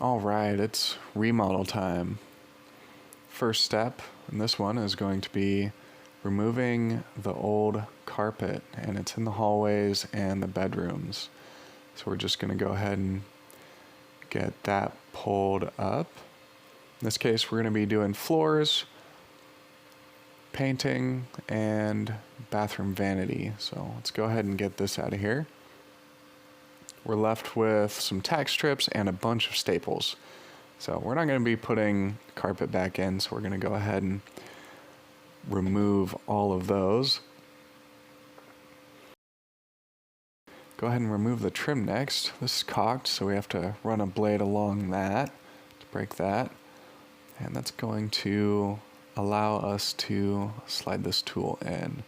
All right, it's remodel time. First step in this one is going to be removing the old carpet, and it's in the hallways and the bedrooms. So we're just going to go ahead and get that pulled up. In this case, we're going to be doing floors, painting, and bathroom vanity. So let's go ahead and get this out of here. We're left with some tack strips and a bunch of staples. So we're not going to be putting carpet back in, so we're going to go ahead and remove all of those. Go ahead and remove the trim next. This is cocked, so we have to run a blade along that to break that. And that's going to allow us to slide this tool in.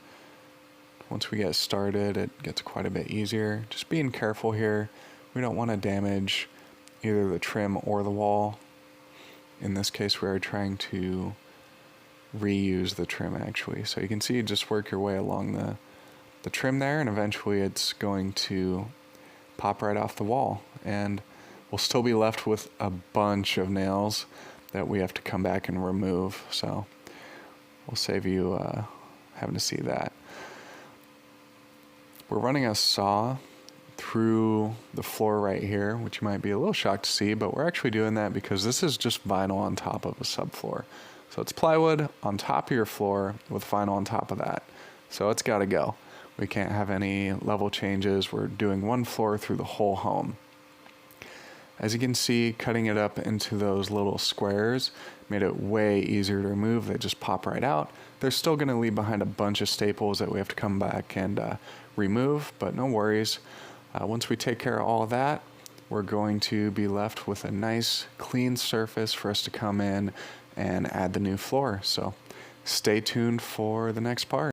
Once we get started, it gets quite a bit easier. Just being careful here. We don't want to damage either the trim or the wall. In this case, we are trying to reuse the trim actually. So you can see, just work your way along the trim there, and eventually it's going to pop right off the wall. And we'll still be left with a bunch of nails that we have to come back and remove. So we'll save you having to see that. We're running a saw through the floor right here, which you might be a little shocked to see, but we're actually doing that because this is just vinyl on top of a subfloor. So it's plywood on top of your floor with vinyl on top of that. So it's got to go. We can't have any level changes. We're doing one floor through the whole home. As you can see, cutting it up into those little squares made it way easier to remove. They just pop right out. They're still going to leave behind a bunch of staples that we have to come back and remove, but no worries. Once we take care of all of that, we're going to be left with a nice clean surface for us to come in and add the new floor. So stay tuned for the next part.